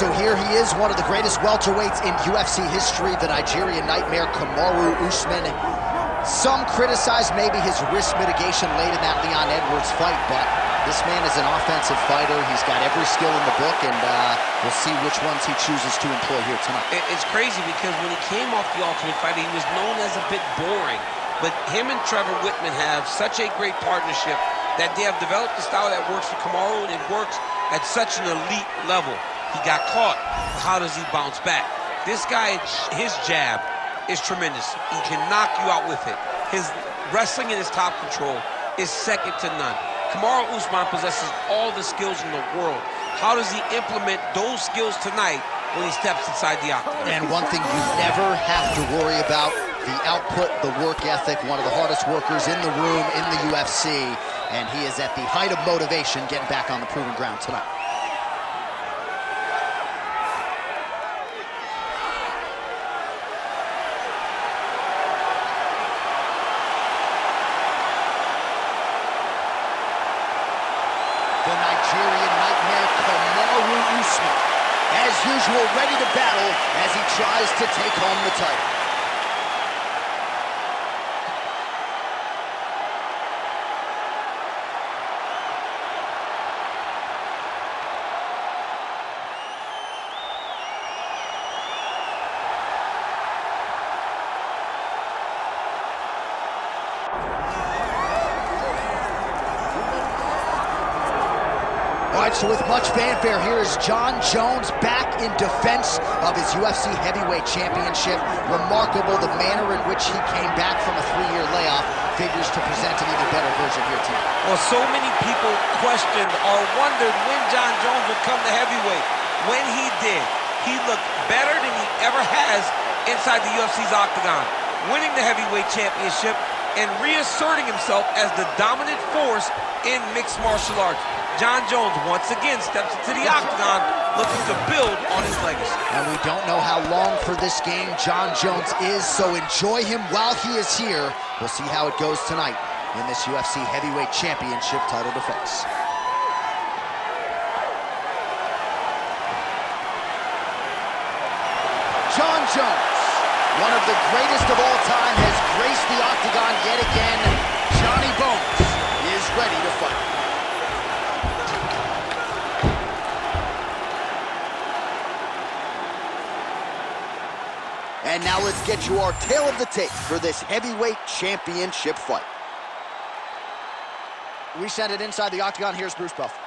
So here he is, one of the greatest welterweights in UFC history, the Nigerian nightmare, Kamaru Usman. Some criticize maybe his risk mitigation late in that Leon Edwards fight, but this man is an offensive fighter. He's got every skill in the book, and we'll see which ones he chooses to employ here tonight. It's crazy because when he came off the Ultimate Fighter, he was known as a bit boring. But him and Trevor Whitman have such a great partnership that they have developed a style that works for Kamaru, and it works at such an elite level. He got caught. How does he bounce back? This guy, his jab is tremendous. He can knock you out with it. His wrestling and his top control is second to none. Kamaru Usman possesses all the skills in the world. How does he implement those skills tonight when he steps inside the octagon? And one thing you never have to worry about, the output, the work ethic, one of the hardest workers in the room in the UFC, and he is at the height of motivation getting back on the proven ground tonight. The Nigerian nightmare, Kamaru Usman, as usual, ready to battle as he tries to take home the title. All right, so with much fanfare, here is Jon Jones back in defense of his UFC heavyweight championship. Remarkable the manner in which he came back from a 3-year layoff. Figures to present an even better version here tonight. Well, so many people questioned or wondered when Jon Jones would come to heavyweight. When he did, he looked better than he ever has inside the UFC's octagon, winning the heavyweight championship and reasserting himself as the dominant force in mixed martial arts. Jon Jones once again steps into the octagon looking to build on his legacy. And we don't know how long for this game Jon Jones is, so enjoy him while he is here. We'll see how it goes tonight in this UFC Heavyweight Championship title defense. Jon Jones, one of the greatest of all time, has graced the octagon yet again. Johnny Bones is ready to fight. And now let's get you our tale of the tape for this heavyweight championship fight. We send it inside the octagon. Here's Bruce Buff.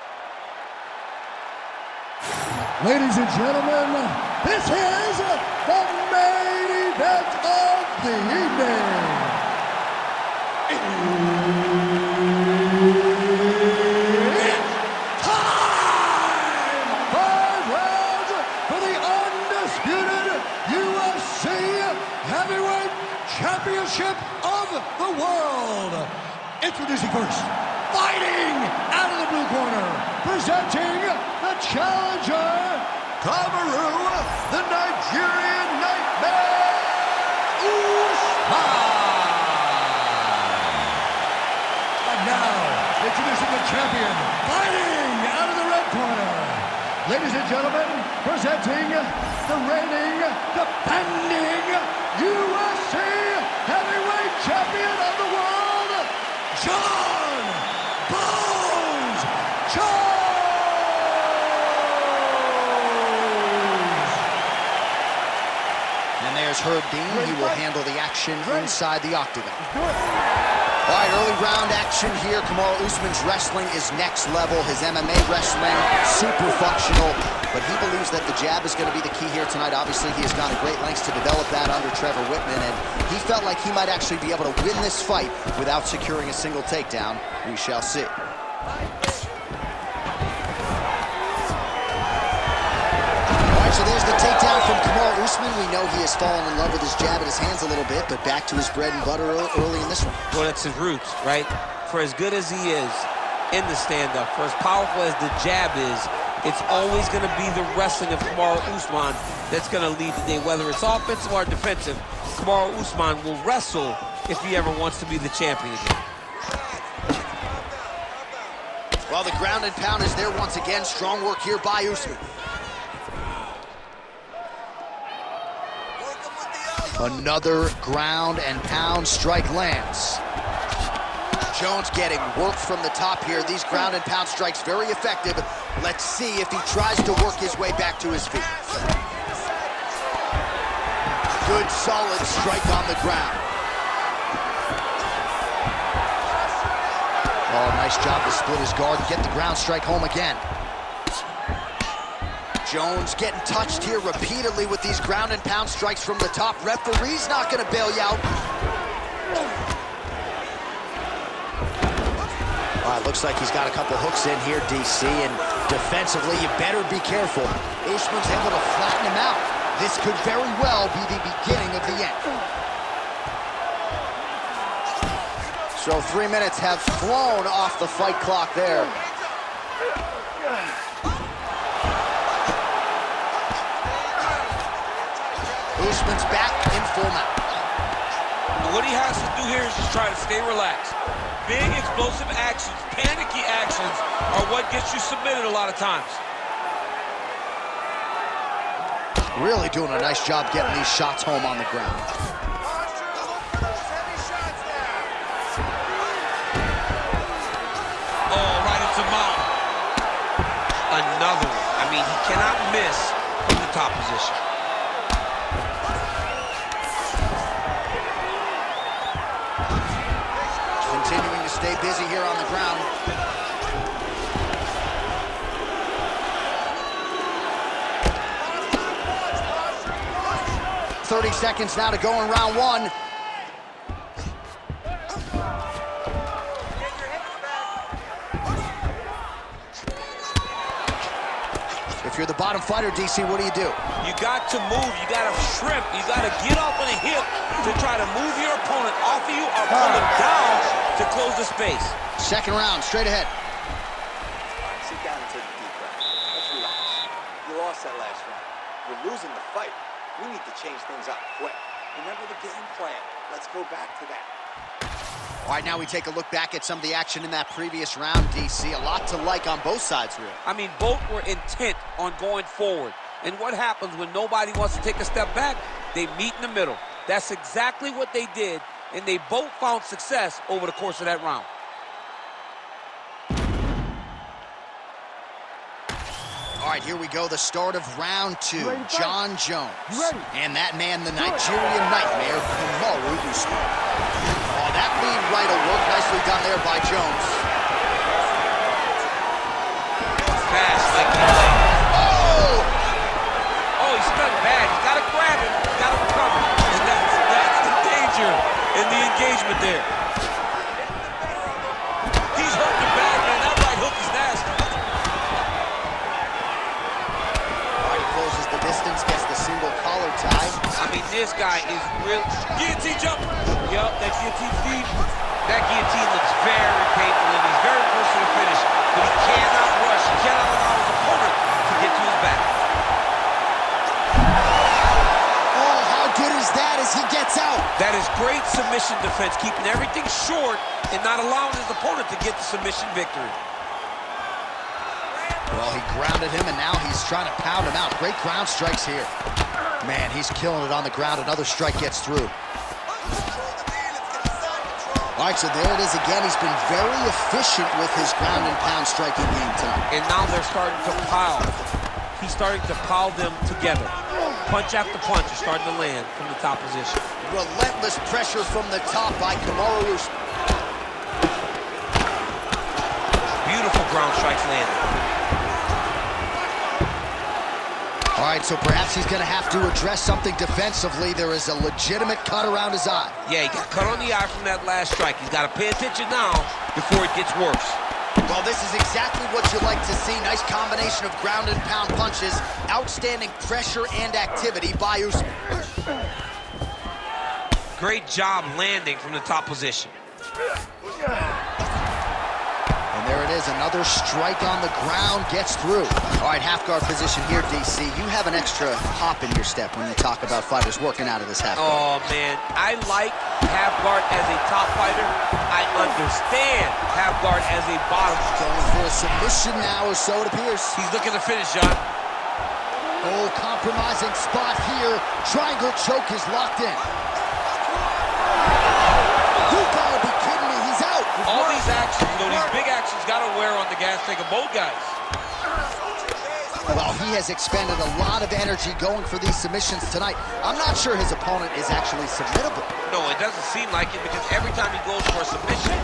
Ladies and gentlemen, this is the main event of the evening. It's time! 5 rounds for the undisputed UFC Heavyweight Championship of the world. Introducing first, fighting out of the blue corner, presenting the challenger, Kamaru, the Nigerian nightmare, Usman. And now, introducing the champion, fighting out of the red corner. Ladies and gentlemen, presenting the reigning, defending UFC heavyweight champion of the world, Jon Bones Jones. And there's Herb Dean. He will handle the action inside the octagon. All right, early round action here. Kamaru Usman's wrestling is next level. His MMA wrestling, super functional. But he believes that the jab is going to be the key here tonight. Obviously, he has gone to great lengths to develop that under Trevor Whitman. And he felt like he might actually be able to win this fight without securing a single takedown. We shall see. So there's the takedown from Kamaru Usman. We know he has fallen in love with his jab at his hands a little bit, but back to his bread and butter early in this one. Well, that's his roots, right? For as good as he is in the stand-up, for as powerful as the jab is, it's always going to be the wrestling of Kamaru Usman that's going to lead the day. Whether it's offensive or defensive, Kamaru Usman will wrestle if he ever wants to be the champion again. Well, the ground and pound is there once again. Strong work here by Usman. Another ground and pound strike lands. Jones getting work from the top here. These ground and pound strikes very effective. Let's see if he tries to work his way back to his feet. Good solid strike on the ground. Oh, nice job to split his guard and get the ground strike home again. Jones getting touched here repeatedly with these ground and pound strikes from the top. Referee's not gonna bail you out. All right, looks like he's got a couple hooks in here, DC, and defensively, you better be careful. Usman's able to flatten him out. This could very well be the beginning of the end. So 3 minutes have flown off the fight clock there. Usman's back in full mount. What he has to do here is just try to stay relaxed. Big explosive actions, panicky actions are what gets you submitted a lot of times. Really doing a nice job getting these shots home on the ground. Oh, right into mount. Another one. I mean, he cannot miss from the top position. Continuing to stay busy here on the ground. "30 seconds now to go in round one." If you're the bottom fighter, DC, what do? You got to move, you got to shrimp, you got to get off on a hip to try to move your opponent off of you or pull him down to close the space. Second round, straight ahead. Sit down and take a deep breath. Let's relax. You lost that last round. You're losing the fight. We need to change things up quick. Remember the game plan. Let's go back to that. All right, now we take a look back at some of the action in that previous round, DC. A lot to like on both sides, really. I mean, both were intent on going forward. And what happens when nobody wants to take a step back? They meet in the middle. That's exactly what they did, and they both found success over the course of that round. All right, here we go, the start of round two. John Jones. And that man, the Nigerian nightmare, Kamaru Usman. Oh, that lead right will work. Nicely done there by Jones. Fast, like he played. Oh, he's stuck bad. He's got to grab him. He's got to recover. And that's the danger in the engagement there. He's hurting bad, man. That right hook is nasty. Closes the distance, gets the single collar tie. I mean, this guy is real. Guillotine jump. Yup, that guillotine deep. That guillotine looks very painful, and he's very close to the finish. But he cannot rush. He cannot allow his opponent to get to his back. Oh, how good is that as he gets out? That is great submission defense, keeping everything short and not allowing his opponent to get the submission victory. Well, he grounded him, and now he's trying to pound him out. Great ground strikes here. Man, he's killing it on the ground. Another strike gets through. All right, so there it is again. He's been very efficient with his ground and pound striking game tonight. And now they're starting to pile. He's starting to pile them together. Punch after punch is starting to land from the top position. Relentless pressure from the top by Kamaru Usman. Beautiful ground strikes landing. All right, so perhaps he's going to have to address something defensively. There is a legitimate cut around his eye. Yeah, he got cut on the eye from that last strike. He's got to pay attention now before it gets worse. Well, this is exactly what you like to see. Nice combination of ground and pound punches. Outstanding pressure and activity by Usman. Great job landing from the top position. And there it is, another strike on the ground, gets through. All right, half guard position here, DC. You have an extra hop in your step when you talk about fighters working out of this half guard. Oh, man, I like half guard as a top fighter. I understand half guard as a bottom. Going for a submission now, or so it appears. He's looking to finish, John. Oh, compromising spot here. Triangle choke is locked in. You gotta be kidding me, he's out. All these actions, these big actions gotta wear on the gas tank of both guys. Well, he has expended a lot of energy going for these submissions tonight. I'm not sure his opponent is actually submittable. No, it doesn't seem like it, because every time he goes for a submission,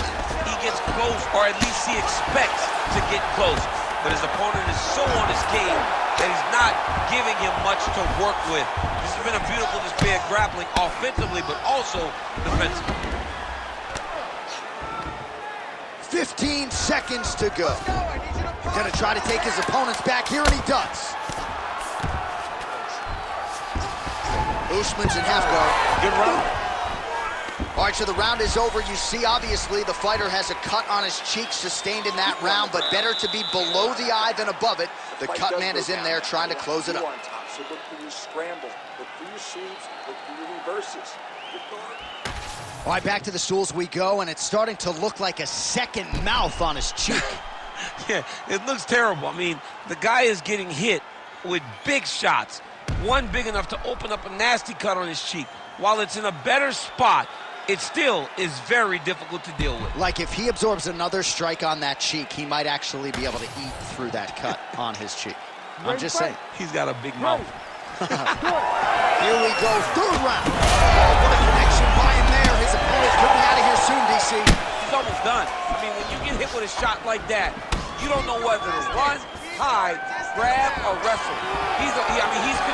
he gets close, or at least he expects to get close. But his opponent is so on his game that he's not giving him much to work with. This has been a beautiful display of grappling offensively, but also defensively. 15 seconds to go. Gonna try to take his opponents back here, and he does. Usman's in half guard. Good round. All right, so the round is over. You see, obviously, the fighter has a cut on his cheek sustained in that round, but better to be below the eye than above it. The cut man is in there trying to close it up. So look for your scramble, look for your sweeps, look for your reverses. Your guard. All right, back to the stools we go, and it's starting to look like a second mouth on his cheek. Yeah, it looks terrible. I mean, the guy is getting hit with big shots. One big enough to open up a nasty cut on his cheek. While it's in a better spot, it still is very difficult to deal with. Like, if he absorbs another strike on that cheek, he might actually be able to eat through that cut on his cheek. I'm just saying. He's got a big mouth. Here we go, third round. Oh, what a connection by him there. His opponent could be out of here soon, DC. He's almost done. I mean, when you get hit with a shot like that, you don't know whether to run, hide, grab, or wrestle. He's confused.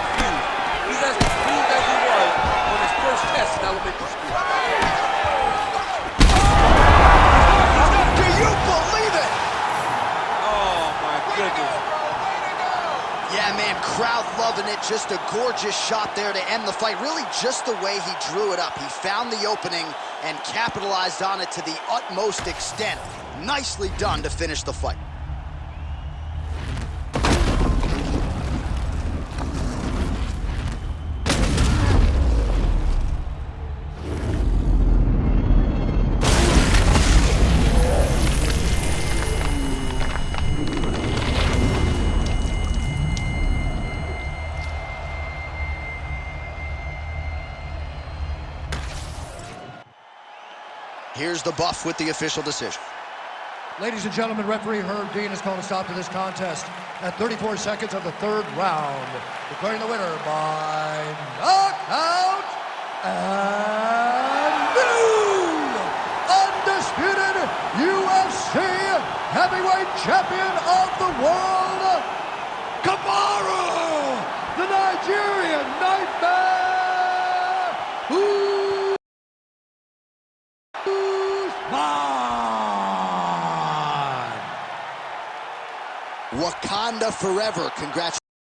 He's as confused as he was on his first test in elementary school. Do you believe it? Oh, my goodness. Yeah, man, crowd loving it. Just a gorgeous shot there to end the fight. Really just the way he drew it up. He found the opening and capitalized on it to the utmost extent. Nicely done to finish the fight. Here's the buff with the official decision. Ladies and gentlemen, referee Herb Dean has called a stop to this contest at 34 seconds of the third round, declaring the winner by knockout and new undisputed UFC heavyweight champion of the world, Kamaru, the Nigerian Nightmare Usman. Wakanda forever. Congratulations.